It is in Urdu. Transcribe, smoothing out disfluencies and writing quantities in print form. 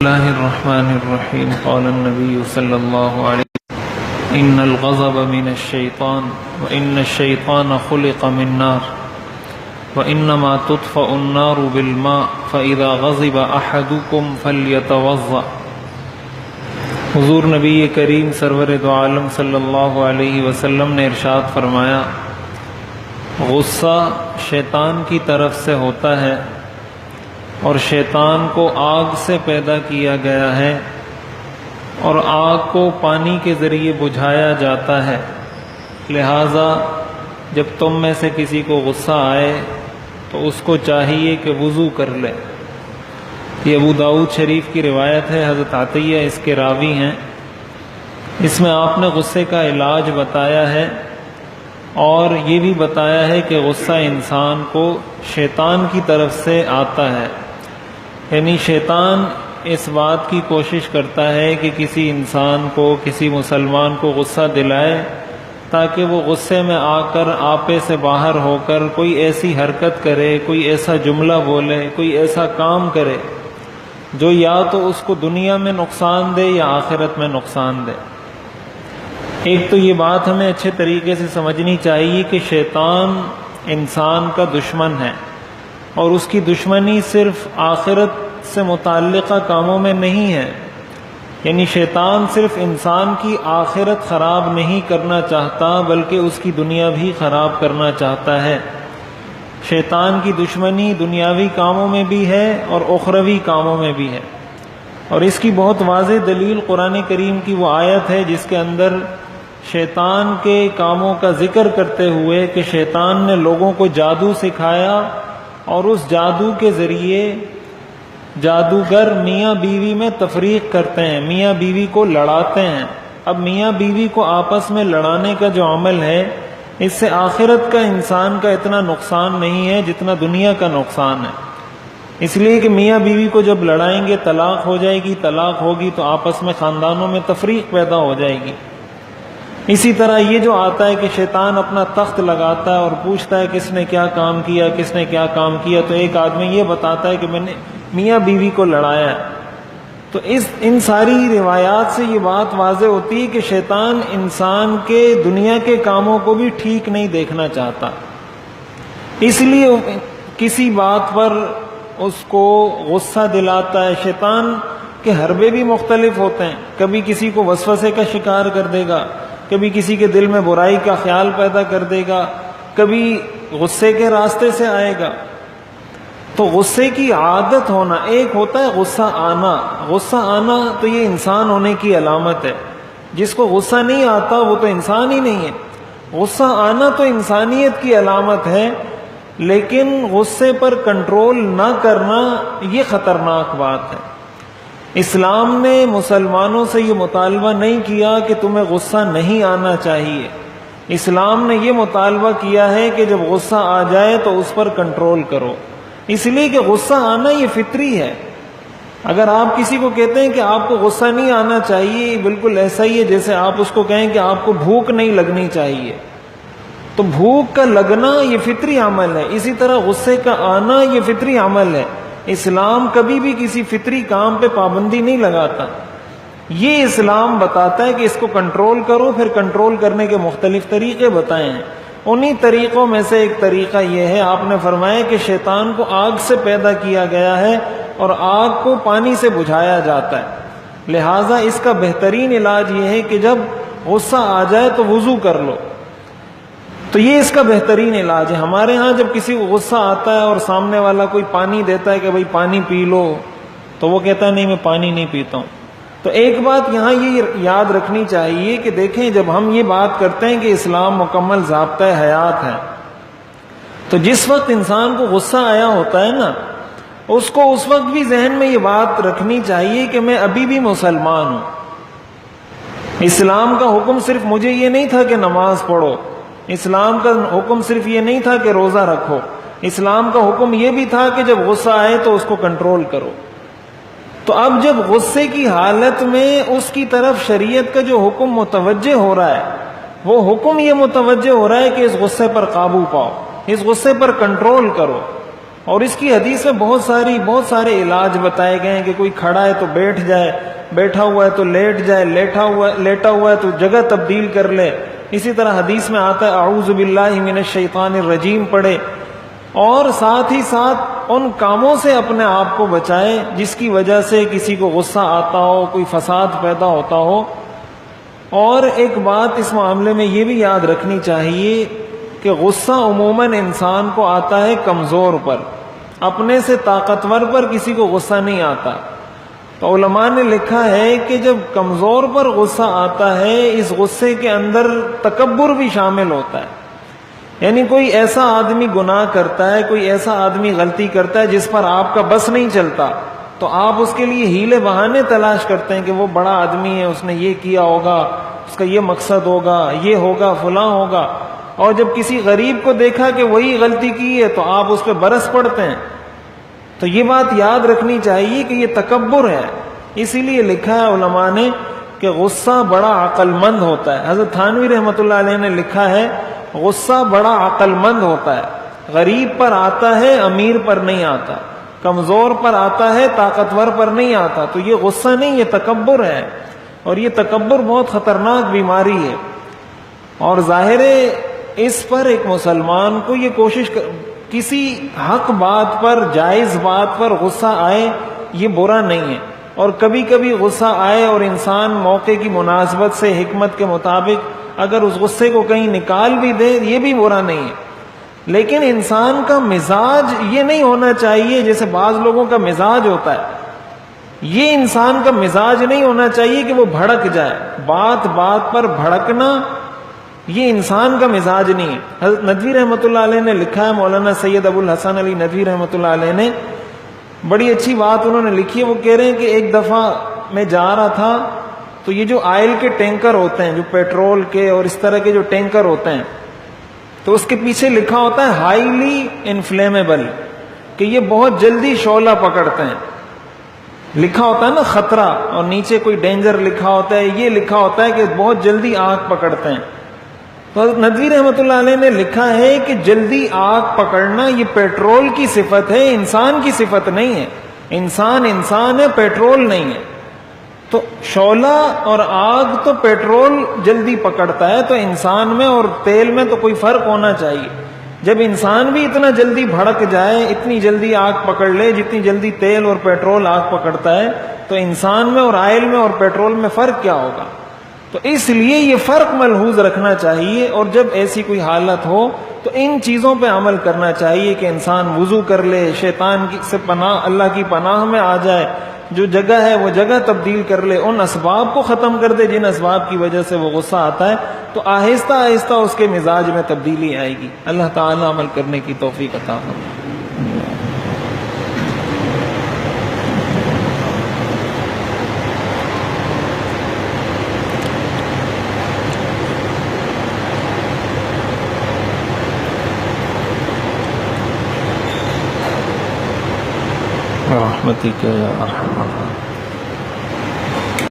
الله الرحمن الرحيم قال النبي صلى الله عليه وسلم إن الغضب من الشيطان وإن الشيطان خلق من نار وإنما تطفأ النار بالماء فإذا غضب أحدكم فليتوضأ۔ حضور نبی کریم سرور دو عالم صلی اللہ علیہ وسلم نے ارشاد فرمایا، غصہ شیطان کی طرف سے ہوتا ہے اور شیطان کو آگ سے پیدا کیا گیا ہے اور آگ کو پانی کے ذریعے بجھایا جاتا ہے، لہٰذا جب تم میں سے کسی کو غصہ آئے تو اس کو چاہیے کہ وضو کر لے۔ یہ ابو داؤد شریف کی روایت ہے، حضرت عطیہ اس کے راوی ہیں۔ اس میں آپ نے غصے کا علاج بتایا ہے اور یہ بھی بتایا ہے کہ غصہ انسان کو شیطان کی طرف سے آتا ہے، یعنی شیطان اس بات کی کوشش کرتا ہے کہ کسی انسان کو، کسی مسلمان کو غصہ دلائے تاکہ وہ غصے میں آ کر آپے سے باہر ہو کر کوئی ایسی حرکت کرے، کوئی ایسا جملہ بولے، کوئی ایسا کام کرے جو یا تو اس کو دنیا میں نقصان دے یا آخرت میں نقصان دے۔ ایک تو یہ بات ہمیں اچھے طریقے سے سمجھنی چاہیے کہ شیطان انسان کا دشمن ہے اور اس کی دشمنی صرف آخرت سے متعلقہ کاموں میں نہیں ہے، یعنی شیطان صرف انسان کی آخرت خراب نہیں کرنا چاہتا بلکہ اس کی دنیا بھی خراب کرنا چاہتا ہے۔ شیطان کی دشمنی دنیاوی کاموں میں بھی ہے اور اخروی کاموں میں بھی ہے، اور اس کی بہت واضح دلیل قرآن کریم کی وہ آیت ہے جس کے اندر شیطان کے کاموں کا ذکر کرتے ہوئے کہ شیطان نے لوگوں کو جادو سکھایا اور اس جادو کے ذریعے جادوگر میاں بیوی میں تفریق کرتے ہیں، میاں بیوی کو لڑاتے ہیں۔ اب میاں بیوی کو آپس میں لڑانے کا جو عمل ہے، اس سے آخرت کا انسان کا اتنا نقصان نہیں ہے جتنا دنیا کا نقصان ہے، اس لیے کہ میاں بیوی کو جب لڑائیں گے طلاق ہو جائے گی، طلاق ہوگی تو آپس میں خاندانوں میں تفریق پیدا ہو جائے گی۔ اسی طرح یہ جو آتا ہے کہ شیطان اپنا تخت لگاتا ہے اور پوچھتا ہے کس نے کیا کام کیا، کس نے کیا کام کیا، تو ایک آدمی یہ بتاتا ہے کہ میں نے میاں بیوی کو لڑایا ہے۔ تو ان ساری روایات سے یہ بات واضح ہوتی ہے کہ شیطان انسان کے دنیا کے کاموں کو بھی ٹھیک نہیں دیکھنا چاہتا، اس لیے کسی بات پر اس کو غصہ دلاتا ہے۔ شیطان کے حربے بھی مختلف ہوتے ہیں، کبھی کسی کو وسوسے کا شکار کر دے گا، کبھی کسی کے دل میں برائی کا خیال پیدا کر دے گا، کبھی غصے کے راستے سے آئے گا۔ تو غصے کی عادت ہونا ایک ہوتا ہے، غصہ آنا۔ غصہ آنا تو یہ انسان ہونے کی علامت ہے، جس کو غصہ نہیں آتا وہ تو انسان ہی نہیں ہے۔ غصہ آنا تو انسانیت کی علامت ہے، لیکن غصے پر کنٹرول نہ کرنا یہ خطرناک بات ہے۔ اسلام نے مسلمانوں سے یہ مطالبہ نہیں کیا کہ تمہیں غصہ نہیں آنا چاہیے، اسلام نے یہ مطالبہ کیا ہے کہ جب غصہ آ جائے تو اس پر کنٹرول کرو، اس لیے کہ غصہ آنا یہ فطری ہے۔ اگر آپ کسی کو کہتے ہیں کہ آپ کو غصہ نہیں آنا چاہیے، بالکل ایسا ہی ہے جیسے آپ اس کو کہیں کہ آپ کو بھوک نہیں لگنی چاہیے۔ تو بھوک کا لگنا یہ فطری عمل ہے، اسی طرح غصے کا آنا یہ فطری عمل ہے۔ اسلام کبھی بھی کسی فطری کام پہ پابندی نہیں لگاتا، یہ اسلام بتاتا ہے کہ اس کو کنٹرول کرو، پھر کنٹرول کرنے کے مختلف طریقے بتائے ہیں۔ انہی طریقوں میں سے ایک طریقہ یہ ہے، آپ نے فرمایا کہ شیطان کو آگ سے پیدا کیا گیا ہے اور آگ کو پانی سے بجھایا جاتا ہے، لہٰذا اس کا بہترین علاج یہ ہے کہ جب غصہ آ جائے تو وضو کر لو۔ تو یہ اس کا بہترین علاج ہے۔ ہمارے ہاں جب کسی کو غصہ آتا ہے اور سامنے والا کوئی پانی دیتا ہے کہ بھائی پانی پی لو، تو وہ کہتا ہے نہیں میں پانی نہیں پیتا ہوں۔ تو ایک بات یہاں یہ یاد رکھنی چاہیے کہ دیکھیں، جب ہم یہ بات کرتے ہیں کہ اسلام مکمل ضابطۂ حیات ہے، تو جس وقت انسان کو غصہ آیا ہوتا ہے نا، اس کو اس وقت بھی ذہن میں یہ بات رکھنی چاہیے کہ میں ابھی بھی مسلمان ہوں۔ اسلام کا حکم صرف مجھے یہ نہیں تھا کہ نماز پڑھو، اسلام کا حکم صرف یہ نہیں تھا کہ روزہ رکھو، اسلام کا حکم یہ بھی تھا کہ جب غصہ آئے تو اس کو کنٹرول کرو۔ تو اب جب غصے کی حالت میں اس کی طرف شریعت کا جو حکم متوجہ ہو رہا ہے، وہ حکم یہ متوجہ ہو رہا ہے کہ اس غصے پر قابو پاؤ، اس غصے پر کنٹرول کرو۔ اور اس کی حدیث میں بہت سارے علاج بتائے گئے ہیں کہ کوئی کھڑا ہے تو بیٹھ جائے، بیٹھا ہوا ہے تو لیٹ جائے، لیٹا ہوا ہے تو جگہ تبدیل کر لے. اسی طرح حدیث میں آتا ہے اعوذ باللہ من الشیطان الرجیم پڑھے، اور ساتھ ہی ساتھ ان کاموں سے اپنے آپ کو بچائے جس کی وجہ سے کسی کو غصہ آتا ہو، کوئی فساد پیدا ہوتا ہو. اور ایک بات اس معاملے میں یہ بھی یاد رکھنی چاہیے کہ غصہ عموماً انسان کو آتا ہے کمزور پر، اپنے سے طاقتور پر کسی کو غصہ نہیں آتا. تو علماء نے لکھا ہے کہ جب کمزور پر غصہ آتا ہے، اس غصے کے اندر تکبر بھی شامل ہوتا ہے. یعنی کوئی ایسا آدمی گناہ کرتا ہے، کوئی ایسا آدمی غلطی کرتا ہے جس پر آپ کا بس نہیں چلتا، تو آپ اس کے لیے ہیلے بہانے تلاش کرتے ہیں کہ وہ بڑا آدمی ہے، اس نے یہ کیا ہوگا، اس کا یہ مقصد ہوگا، یہ ہوگا، فلاں ہوگا. اور جب کسی غریب کو دیکھا کہ وہی غلطی کی ہے تو آپ اس پہ برس پڑتے ہیں. تو یہ بات یاد رکھنی چاہیے کہ یہ تکبر ہے. اسی لیے لکھا ہے علماء نے کہ غصہ بڑا عقل مند ہوتا ہے. حضرت تھانوی رحمۃ اللہ علیہ نے لکھا ہے غصہ بڑا عقل مند ہوتا ہے، غریب پر آتا ہے، امیر پر نہیں آتا، کمزور پر آتا ہے، طاقتور پر نہیں آتا. تو یہ غصہ نہیں، یہ تکبر ہے، اور یہ تکبر بہت خطرناک بیماری ہے. اور ظاہر ہے اس پر ایک مسلمان کو یہ کوشش کسی حق بات پر، جائز بات پر غصہ آئے یہ برا نہیں ہے. اور کبھی کبھی غصہ آئے اور انسان موقع کی مناسبت سے حکمت کے مطابق اگر اس غصے کو کہیں نکال بھی دے یہ بھی برا نہیں ہے. لیکن انسان کا مزاج یہ نہیں ہونا چاہیے جیسے بعض لوگوں کا مزاج ہوتا ہے، یہ انسان کا مزاج نہیں ہونا چاہیے کہ وہ بھڑک جائے. بات بات پر بھڑکنا یہ انسان کا مزاج نہیں ہے. حضرت ندوی رحمۃ اللہ علیہ نے لکھا ہے، مولانا سید ابو الحسن علی ندوی رحمۃ اللہ علیہ نے بڑی اچھی بات انہوں نے لکھی ہے. وہ کہہ رہے ہیں کہ ایک دفعہ میں جا رہا تھا تو یہ جو آئل کے ٹینکر ہوتے ہیں، جو پیٹرول کے اور اس طرح کے جو ٹینکر ہوتے ہیں، تو اس کے پیچھے لکھا ہوتا ہے ہائیلی انفلیمیبل، کہ یہ بہت جلدی شعلہ پکڑتے ہیں. لکھا ہوتا ہے نا خطرہ، اور نیچے کوئی ڈینجر لکھا ہوتا ہے، یہ لکھا ہوتا ہے کہ بہت جلدی آگ پکڑتے ہیں. تو حضرت ندوی رحمۃ اللہ علیہ نے لکھا ہے کہ جلدی آگ پکڑنا یہ پیٹرول کی صفت ہے، انسان کی صفت نہیں ہے. انسان ہے، پیٹرول نہیں ہے. تو شعلہ اور آگ تو پیٹرول جلدی پکڑتا ہے، تو انسان میں اور تیل میں تو کوئی فرق ہونا چاہیے. جب انسان بھی اتنا جلدی بھڑک جائے، اتنی جلدی آگ پکڑ لے جتنی جلدی تیل اور پیٹرول آگ پکڑتا ہے، تو انسان میں اور آئل میں اور پیٹرول میں فرق کیا ہوگا؟ تو اس لیے یہ فرق ملحوظ رکھنا چاہیے. اور جب ایسی کوئی حالت ہو تو ان چیزوں پہ عمل کرنا چاہیے کہ انسان وضو کر لے، شیطان سے پناہ، اللہ کی پناہ میں آ جائے، جو جگہ ہے وہ جگہ تبدیل کر لے، ان اسباب کو ختم کر دے جن اسباب کی وجہ سے وہ غصہ آتا ہے. تو آہستہ آہستہ اس کے مزاج میں تبدیلی آئے گی. اللہ تعالی عمل کرنے کی توفیق عطا فرمائے. برحمتک یا ارحم الراحمین.